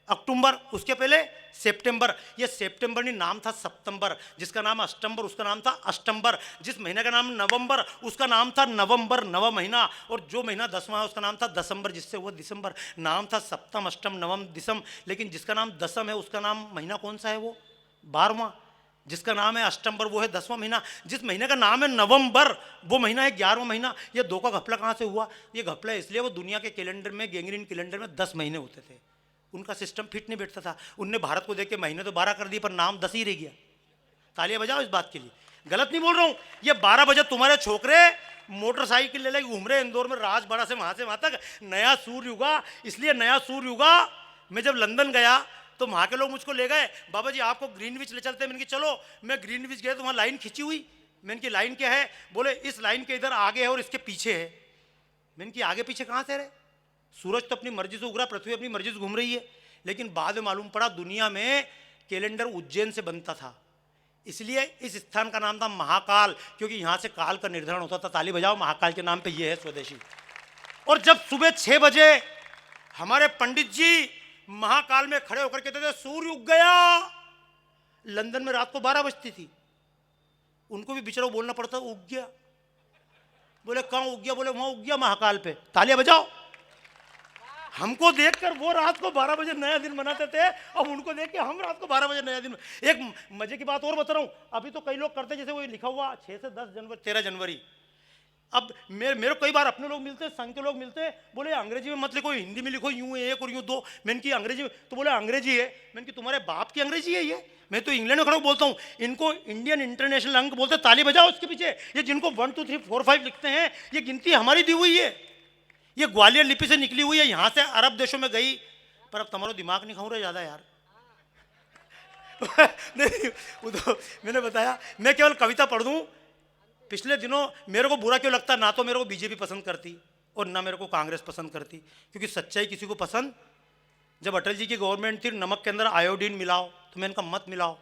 [SPEAKER 1] अक्टूबर, उसके पहले सितंबर। ये सितंबर नहीं, नाम था सितंबर। जिसका नाम अष्टंबर उसका नाम था अष्टंबर। जिस महीने का नाम नवंबर उसका नाम था नवंबर, नवा महीना। और जो महीना 10वां है उसका नाम था दिसंबर, जिससे हुआ दिसंबर। नाम था सप्तम, अष्टम, नवम, दिसम। लेकिन जिसका नाम दसम है उसका नाम महीना कौन सा है? वो 12वां। जिसका नाम है अष्टंबर वो है 10वां महीना। जिस महीने का नाम है नवंबर वो महीना है 11वां महीना। ये 2 का घपला कहाँ से हुआ? ये घपला इसलिए वो दुनिया के कैलेंडर में, गैंग्रीन कैलेंडर में 10 महीने होते थे। उनका सिस्टम फिट नहीं बैठता था। उनने भारत को देख के महीने तो 12 कर दिए, पर नाम 10 ही रह गया। तालियां बजाओ इस बात के लिए। गलत नहीं बोल रहा हूँ। ये 12 बजे तुम्हारे छोकरे मोटरसाइकिल ले लेके घूम रहे इंदौर में, राजबाड़ा से वहाँ तक नया सूर्य उगा। इसलिए नया सूर्य उगा। मैं जब लंदन गया तो वहाँ के लोग मुझको ले गए, बाबा जी आपको ग्रीनविच ले चलते हैं। मैंने कहा चलो। मैं ग्रीनविच गया तो वहाँ लाइन खिंची हुई। मैंने की लाइन क्या है? बोले इस लाइन के इधर आगे है और इसके पीछे है। मैंने की आगे पीछे कहाँ से रहे? सूरज तो अपनी मर्जी से उग रहा, पृथ्वी अपनी मर्जी से घूम रही है। लेकिन बाद में मालूम पड़ा दुनिया में कैलेंडर उज्जैन से बनता था। इसलिए इस स्थान का नाम था महाकाल, क्योंकि यहाँ से काल का निर्धारण होता था। ताली बजाओ, महाकाल के नाम पे ये है स्वदेशी। और जब सुबह 6 बजे हमारे पंडित जी महाकाल में खड़े होकर कहते थे सूर्य उग गया, लंदन में रात को 12 बजती थी, उनको भी बेचारों बोलना पड़ता उग गया। बोले कहाँ उग गया? बोले वहां उग गया महाकाल पे। तालियां बजाओ। हमको देखकर वो रात को 12 बजे नया दिन मनाते थे, अब उनको देख के हम रात को 12 बजे नया दिन। एक मजे की बात और बता रहा हूं, अभी तो कई लोग करते जैसे वो लिखा हुआ 6 से 10 जनवरी 13 जनवरी। अब मेरे कई बार अपने लोग मिलते हैं, संघ के लोग मिलते हैं, बोले अंग्रेजी में मत लिखो, हिंदी में लिखो, यूं 1 और यूं 2। मैंने की अंग्रेजी में, तो बोले अंग्रेजी है। मैंने की तुम्हारे बाप की अंग्रेजी है ये? मैं तो इंग्लैंड में खड़ा बोलता हूँ। इनको इंडियन इंटरनेशनल अंक बोलते हैं। ताली बजाओ उसके पीछे। ये जिनको 1 2 3 4 5 लिखते हैं, ये गिनती हमारी दी हुई है। ये ग्वालियर लिपि से निकली हुई है, यहाँ से अरब देशों में गई। पर अब तुम्हारा दिमाग नहीं खाऊं रहे ज़्यादा यार नहीं, वो तो मैंने बताया मैं केवल कविता पढ़ दूँ। पिछले दिनों मेरे को बुरा क्यों लगता, ना तो मेरे को बीजेपी पसंद करती और ना मेरे को कांग्रेस पसंद करती, क्योंकि सच्चाई किसी को पसंद। जब अटल जी की गवर्नमेंट थी, नमक के अंदर आयोडीन मिलाओ, तो मैं इनका मत मिलाओ।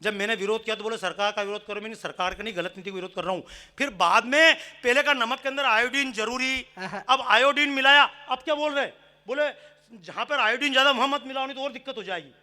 [SPEAKER 1] जब मैंने विरोध किया तो बोले सरकार का विरोध करो। मैंने सरकार का नहीं, गलत नीति का विरोध कर रहा हूँ। फिर बाद में पहले का नमक के अंदर आयोडीन जरूरी, अब आयोडीन मिलाया, अब क्या बोल रहे? बोले जहां पर आयोडीन ज्यादा वहां मत मिलाओ, नहीं तो और दिक्कत हो जाएगी।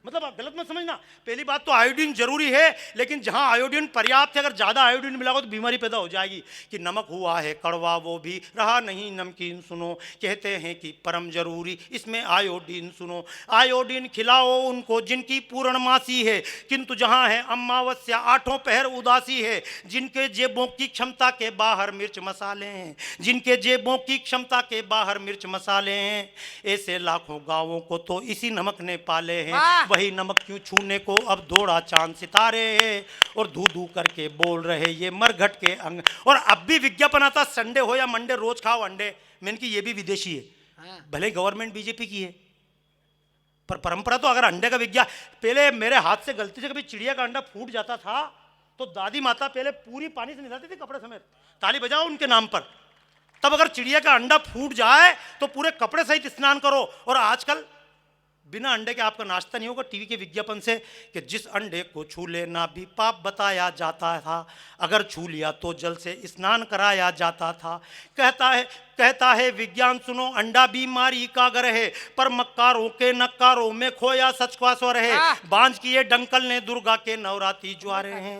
[SPEAKER 1] मतलब आप गलत मत समझना, पहली बात तो आयोडीन जरूरी है, लेकिन जहां आयोडीन पर्याप्त है, अगर ज्यादा आयोडीन मिलाओ तो बीमारी पैदा हो जाएगी। कि नमक हुआ है कड़वा वो भी रहा नहीं नमकीन सुनो, कहते हैं कि परम जरूरी इसमें आयोडीन सुनो। आयोडीन खिलाओ उनको जिनकी पूर्णमासी है, किंतु जहां है अमावस्या आठों पहर उदासी है। जिनके जेबों की क्षमता के बाहर मिर्च मसाले हैं, जिनके जेबों की क्षमता के बाहर मिर्च मसाले हैं, ऐसे लाखों गांवों को तो इसी नमक ने पाले हैं। वही नमक क्यों छूने को अब दौड़ा चांद सितारे, और धू धू करके बोल रहे ये मरघट के अंग। और अब भी विज्ञापन आता, संडे हो या मंडे रोज खाओ अंडे। मैंने कि ये भी विदेशी है, भले गवर्नमेंट बीजेपी की है, पर परंपरा तो अगर अंडे का विज्ञापन। पहले मेरे हाथ से गलती से कभी चिड़िया का अंडा फूट जाता था तो दादी माता पहले पूरी पानी से निकालती थी कपड़े समेत, ताली बजाओ उनके नाम पर। तब अगर चिड़िया का अंडा फूट जाए तो पूरे कपड़े सहित स्नान करो। और आजकल बिना अंडे के आपका नाश्ता नहीं होगा, टीवी के विज्ञापन से कि जिस अंडे को छू लेना भी पाप बताया जाता था, अगर छू लिया तो जल से स्नान कराया जाता था। कहता है विज्ञान सुनो, अंडा बीमारी का घर है, पर मक्कारों के नक्कारों में खोया सच का स्वर है। बांझ किए डंकल ने दुर्गा के नवरात्रि ज्वारे हैं।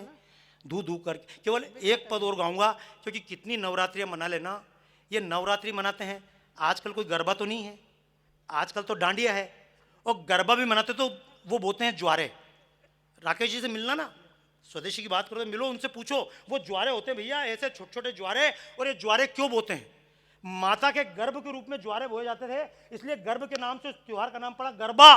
[SPEAKER 1] धू धू कर केवल एक पद और गाऊंगा, क्योंकि कितनी नवरात्रियां मना लेना। ये नवरात्रि मनाते हैं, आजकल कोई गरबा तो नहीं है, आजकल तो डांडिया है। और गरबा भी मनाते तो वो बोलते हैं ज्वारे। राकेश जी से मिलना ना, स्वदेशी की बात करो तो मिलो, उनसे पूछो वो ज्वारे होते हैं भैया, ऐसे छोटे छोटे ज्वारे। और ये ज्वारे क्यों बोते हैं? माता के गर्भ के रूप में ज्वारे बोए जाते थे, इसलिए गर्भ के नाम से त्योहार का नाम पड़ा गरबा।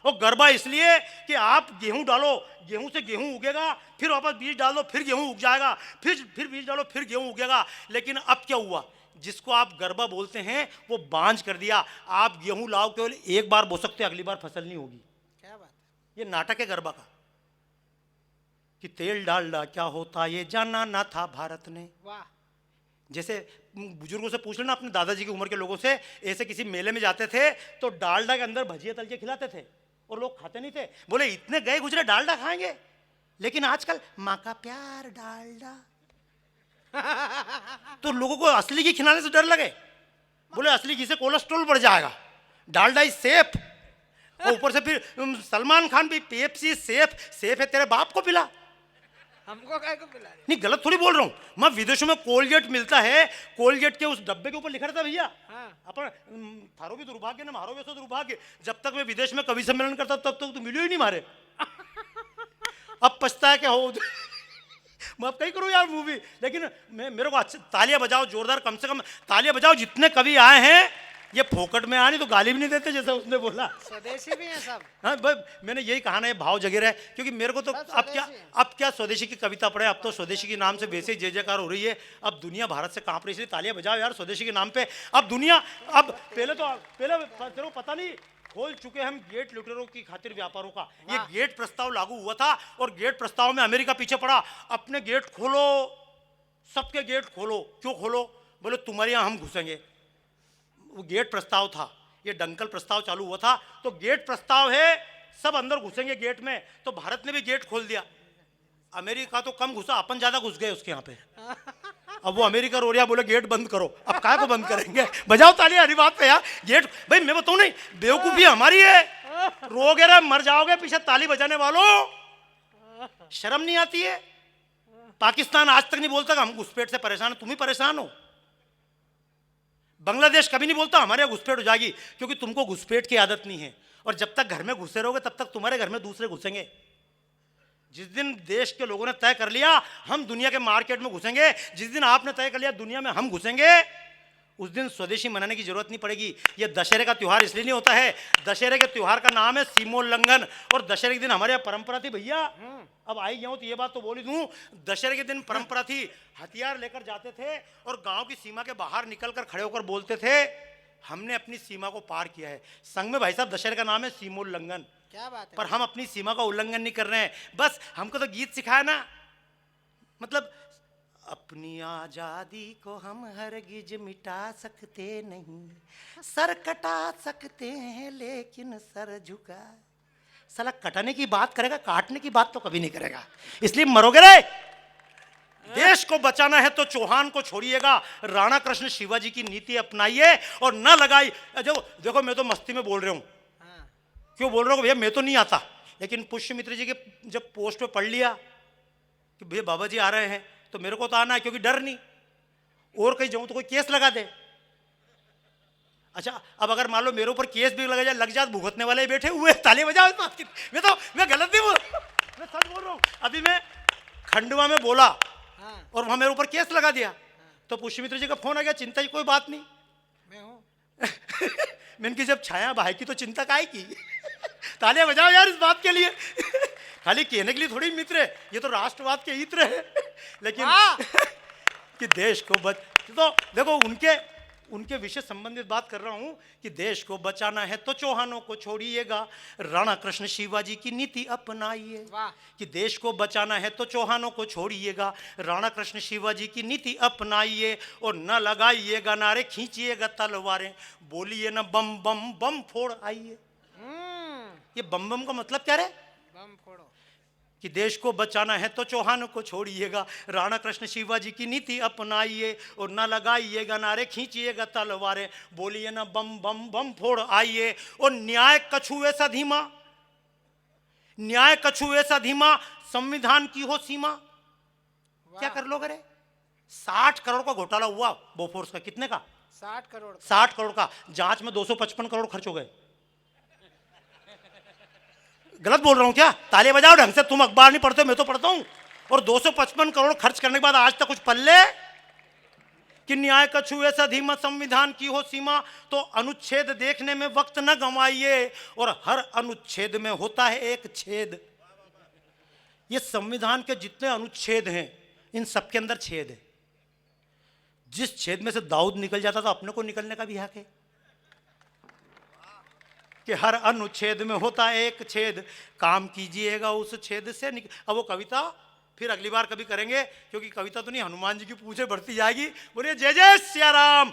[SPEAKER 1] और गरबा इसलिए कि आप गेहूं डालो, गेहूं से गेहूं उगेगा, फिर वापस बीज डाल दो, फिर गेहूं उग जाएगा, फिर बीज डालो, फिर गेहूं उगेगा। लेकिन अब क्या हुआ, जिसको आप गरबा बोलते हैं वो बांझ कर दिया। आप गेहूं लाओ, केवल एक बार बो सकते, अगली बार फसल नहीं होगी।
[SPEAKER 2] क्या बात है?
[SPEAKER 1] ये नाटक है गरबा का, कि तेल डालडा क्या होता ये जाना ना था भारत ने।
[SPEAKER 2] वाह।
[SPEAKER 1] जैसे बुजुर्गों से पूछ लेना, अपने दादाजी की उम्र के लोगों से, ऐसे किसी मेले में जाते थे तो डालडा के अंदर भजिया तल के खिलाते थे और लोग खाते नहीं थे। बोले इतने गए गुजरे डालडा खाएंगे, लेकिन आजकल माँ का प्यार डालडा। तो लोगों को असली घी खिलाने से डर लगे, बोले असली घी से कोलेस्ट्रॉल बढ़ जाएगा, डालडा इज सेफ। और ऊपर से फिर सलमान खान भी पेप्सी सेफ है, तेरे बाप को पिला,
[SPEAKER 2] हमको काय को पिला रहे?
[SPEAKER 1] नहीं गलत थोड़ी बोल रहा हूँ मैं। विदेशों में कोलगेट मिलता है, कोलगेट के उस डब्बे के ऊपर लिखा रहता भैया अपन थारो भी दुर्भाग्य ना मारो भी ऐसा दुर्भाग्य। जब तक मैं विदेश में कवि सम्मेलन करता तब तक तो मिलो ही नहीं मारे। अब पछता है क्या हो। मैं अब कहीं करूँ यार मूवी, लेकिन मेरे को अच्छा तालियां बजाओ जोरदार, कम से कम तालियां बजाओ। जितने कवि आए हैं ये फोकट में आने तो गाली भी नहीं देते, जैसे उसने बोला।
[SPEAKER 2] स्वदेशी भी हैं सब।
[SPEAKER 1] हाँ भाई, मैंने यही कहा ना, ये भाव जगे रहे, क्योंकि मेरे को तो अब क्या स्वदेशी की कविता पढ़े, अब तो स्वदेशी के नाम से वैसे ही जय जयकार हो रही है। अब दुनिया भारत से कांप रही, इसलिए तालियां बजाओ यार स्वदेशी के नाम पे। अब दुनिया, अब पहले तेरे को पता नहीं, खोल चुके हम गेट लुटेरों की खातिर व्यापारों का। ये गेट प्रस्ताव लागू हुआ था और गेट प्रस्ताव में अमेरिका पीछे पड़ा। अपने गेट खोलो, सबके गेट खोलो। क्यों खोलो? बोले तुम्हारे यहाँ हम घुसेंगे। वो गेट प्रस्ताव था, ये डंकल प्रस्ताव चालू हुआ था, तो गेट प्रस्ताव है सब अंदर घुसेंगे गेट में, तो भारत ने भी गेट खोल दिया। अमेरिका तो कम घुसा, अपन ज्यादा घुस गए उसके यहाँ पे। अब वो अमेरिका रो रहा, बोले गेट बंद करो। अब काय को बंद करेंगे? बजाओ तालियां हरी बात पे यार। गेट भाई मैं बताऊं नहीं, बेवकूफी हमारी है, रोगे रे मर जाओगे पीछे ताली बजाने वालों, शर्म नहीं आती है? पाकिस्तान आज तक नहीं बोलता कि हम घुसपैठ से परेशान हैं, तुम ही परेशान हो। बांग्लादेश कभी नहीं बोलता हमारे यहाँ घुसपैठ हो जाएगी, क्योंकि तुमको घुसपैठ की आदत नहीं है। और जब तक घर में घुसे रहोगे तब तक तुम्हारे घर में दूसरे घुसेंगे। जिस दिन देश के लोगों ने तय कर लिया हम दुनिया के मार्केट में घुसेंगे, जिस दिन आपने तय कर लिया दुनिया में हम घुसेंगे, उस दिन स्वदेशी मनाने की जरूरत नहीं पड़ेगी। ये दशहरे का त्योहार इसलिए नहीं होता है, दशहरे के त्योहार का नाम है सीमोल्लंघन। और दशहरे के दिन हमारे यहाँ परंपरा थी भैया, अब आई गया हूं तो ये बात तो बोल ही दूं, दशहरे के दिन परंपरा थी, हथियार लेकर जाते थे और गांव की सीमा के बाहर निकलकर खड़े होकर बोलते थे हमने अपनी सीमा को पार किया है। संग में भाई साहब दशहरे का नाम है सीमोल्लंघन।
[SPEAKER 2] क्या बात है?
[SPEAKER 1] पर हम अपनी सीमा का उल्लंघन नहीं कर रहे हैं, बस हमको तो गीत सिखाया ना, मतलब अपनी आजादी को हम हरगिज मिटा सकते नहीं, सर कटा सकते हैं लेकिन सर झुका। साला कटाने की बात करेगा, काटने की बात तो कभी नहीं करेगा, इसलिए मरोगे रे। देश को बचाना है तो चौहान को छोड़िएगा, राणा कृष्ण शिवाजी की नीति अपनाइए और न लगाई। जो देखो मैं तो मस्ती में बोल रहा हूं,
[SPEAKER 2] हाँ,
[SPEAKER 1] क्यों बोल रहा हूँ भैया, मैं तो नहीं आता, लेकिन पुष्यमित्र जी के जब पोस्ट पे पढ़ लिया कि भैया बाबा जी आ रहे हैं तो मेरे को तो आना है, क्योंकि डर नहीं, और कहीं जाऊं तो कोई केस लगा दे। अच्छा अब अगर मान लो मेरे ऊपर केस भी लग जाए, भुगतने वाले बैठे हुए, ताली बजाओ इस बात की। मैं गलत नहीं बोल रहा, मैं सच बोल रहा हूँ। अभी मैं खंडवा में बोला
[SPEAKER 2] हाँ,
[SPEAKER 1] और वहां मेरे ऊपर केस लगा दिया, तो पुष्यमित्र जी का फोन आ गया, चिंता की कोई बात नहीं।
[SPEAKER 2] मैं हूँ।
[SPEAKER 1] मैंने की जब छाया भाई की तो चिंता काहे की। तालियां बजाओ यार इस बात के लिए। खाली कहने के लिए थोड़ी मित्र है, ये तो राष्ट्रवाद के हित्र है। लेकिन
[SPEAKER 2] हाँ।
[SPEAKER 1] कि देश को तो देखो उनके विषय संबंधित बात कर रहा हूं कि देश को बचाना है तो चौहानों को छोड़िएगा, राणा कृष्ण शिवाजी की नीति अपनाइए।
[SPEAKER 2] वाह।
[SPEAKER 1] कि देश को बचाना है तो चौहानों को छोड़िएगा, राणा कृष्ण शिवाजी की नीति अपनाइए और न लगाइएगा नारे, खींचिएगा तलवारें, बोलिए न बम बम बम फोड़ आइए। ये बम बम का मतलब क्या है?
[SPEAKER 2] बम फोड़ो।
[SPEAKER 1] कि देश को बचाना है तो चौहानों को छोड़िएगा, राणा कृष्ण शिवाजी की नीति अपनाइए और न लगाइएगा नारे, खींचिएगा तलवारें, बोलिए ना बम बम बम फोड़ आइए। और न्याय कछुए सा धीमा, न्याय कछुए सा धीमा, संविधान की हो सीमा। क्या कर लोगे रे? 60 करोड़ का घोटाला हुआ बोफोर्स का, कितने का?
[SPEAKER 2] 60 करोड़।
[SPEAKER 1] 60 करोड़ का। जांच में 255 करोड़ खर्च हो गए। गलत बोल रहा हूं क्या? ताली बजाओ ढंग से, तुम अखबार नहीं पढ़ते, मैं तो पढ़ता हूं। और 255 करोड़ खर्च करने के बाद आज तक कुछ पल्ले। कि न्याय कछुए सा धीमा, संविधान की हो सीमा, तो अनुच्छेद देखने में वक्त न गंवाइए और हर अनुच्छेद में होता है एक छेद। ये संविधान के जितने अनुच्छेद हैं इन सबके अंदर छेद है। जिस छेद में से दाऊद निकल जाता था, अपने को निकलने का भी हक है। कि हर अनुच्छेद में होता है एक छेद, काम कीजिएगा उस छेद से अब वो कविता फिर अगली बार कभी करेंगे, क्योंकि कविता तो नहीं, हनुमान जी की पूछे बढ़ती जाएगी। बोलिए जय जय सिया राम।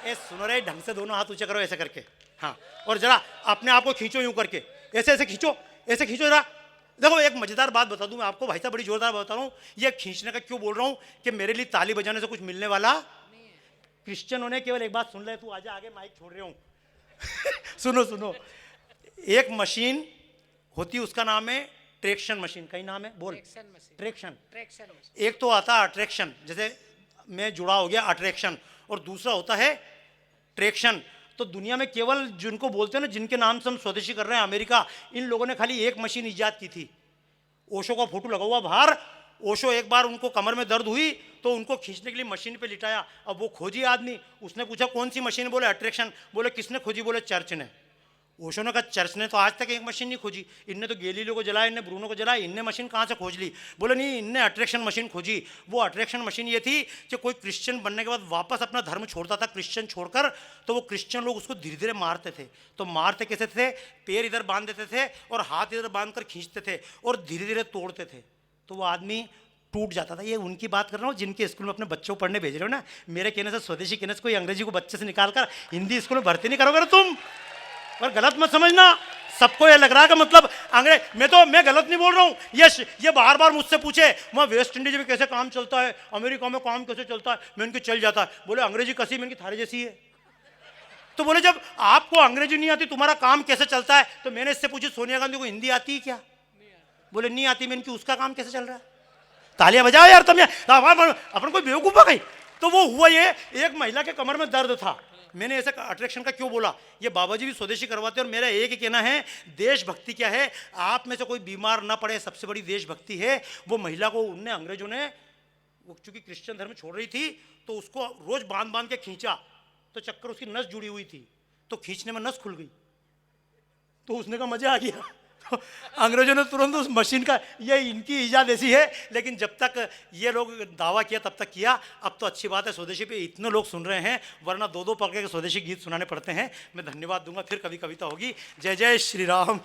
[SPEAKER 1] ए सुनो रे, ढंग से दोनों हाथ ऊंचे करो ऐसे करके, हाँ, और जरा अपने आप को खींचो यूं करके, ऐसे ऐसे खींचो, ऐसे खींचो जरा। देखो एक मजेदार बात बता दूं मैं आपको भाई साहब, बड़ी जोरदार बता रहा हूं। ये खींचने का क्यों बोल रहा हूं कि मेरे लिए ताली बजाने से कुछ मिलने वाला क्रिश्चियनों ने केवल एक बात सुन ले, तू आजा आगे, माइक छोड़ रहा हूं। सुनो सुनो, एक मशीन होती है, उसका नाम है ट्रैक्शन मशीन। कहीं नाम है, बोल। ट्रैक्शन। एक तो आता है अट्रैक्शन, जैसे मैं जुड़ा हो गया अट्रैक्शन, और दूसरा होता है ट्रैक्शन। तो दुनिया में केवल जिनको बोलते हैं ना, जिनके नाम से हम स्वदेशी कर रहे हैं, अमेरिका, इन लोगों ने खाली एक मशीन इजाद की थी। ओशो का फोटो लगा हुआ बाहर। ओशो एक बार उनको कमर में दर्द हुई तो उनको खींचने के लिए मशीन पे लिटाया। अब वो खोजी आदमी, उसने पूछा कौन सी मशीन? बोले अट्रैक्शन। बोले किसने खोजी? बोले चर्च ने। ओशो ने कहा चर्च ने तो आज तक एक मशीन नहीं खोजी, इनने तो गैलीलियो को जलाया, इनने ब्रूनो को जलाया, इनने मशीन कहाँ से खोज ली? बोले नहीं, इनने अट्रैक्शन मशीन खोजी। वो अट्रैक्शन मशीन ये थी कि कोई क्रिश्चियन बनने के बाद वापस अपना धर्म छोड़ता था क्रिश्चियन छोड़कर, तो वो क्रिश्चियन लोग उसको धीरे धीरे मारते थे। तो मारते कैसे थे? पैर इधर बांध देते थे और हाथ इधर बांध कर खींचते थे और धीरे धीरे तोड़ते थे, तो वो आदमी टूट जाता था। ये उनकी बात कर रहा हूँ जिनके स्कूल में अपने बच्चों को पढ़ने भेज रहे हो ना। मेरे कहने से, स्वदेशी कहने से कोई अंग्रेजी को बच्चे से निकाल कर हिंदी स्कूल में भर्ती नहीं करोगे ना तुम। और गलत मत समझना, सबको ये लग रहा है कि मतलब अंग्रेज, मैं गलत नहीं बोल रहा हूँ। ये बार बार मुझसे पूछे वहाँ वेस्ट इंडीज में कैसे काम चलता है, अमेरिका में काम कैसे चलता है, मैं उनके चल जाता है। बोले अंग्रेजी कसी में थारे जैसी है। तो बोले जब आपको अंग्रेजी नहीं आती, तुम्हारा काम कैसे चलता है? तो मैंने इससे पूछी सोनिया गांधी को हिंदी आती है क्या? बोले नहीं आती। मैंने की उसका काम कैसे चल रहा है? तालियां बजाओ यार तुम, अपन कोई बेवकूफ है कहीं? तो वो हुआ ये, एक महिला के कमर में दर्द था। मैंने ऐसा अट्रैक्शन का क्यों बोला? ये बाबा जी भी स्वदेशी करवाते हैं और मेरा एक ही कहना है, देशभक्ति क्या है? आप में से कोई बीमार ना पड़े, सबसे बड़ी देशभक्ति है। वो महिला को उनने, अंग्रेजों ने, वो चूंकि क्रिश्चियन धर्म छोड़ रही थी तो उसको रोज बांध बांध के खींचा, तो चक्कर उसकी नस जुड़ी हुई थी, तो खींचने में नस खुल गई, तो उसने कहा मजा आ गया। तो अंग्रेजों ने तुरंत उस मशीन का, ये इनकी ईजाद ऐसी है, लेकिन जब तक ये लोग दावा किया तब तक किया। अब तो अच्छी बात है स्वदेशी पे इतने लोग सुन रहे हैं, वरना दो दो पकड़ के स्वदेशी गीत सुनाने पड़ते हैं। मैं धन्यवाद दूंगा, फिर कभी कविता होगी। जय जय श्री राम।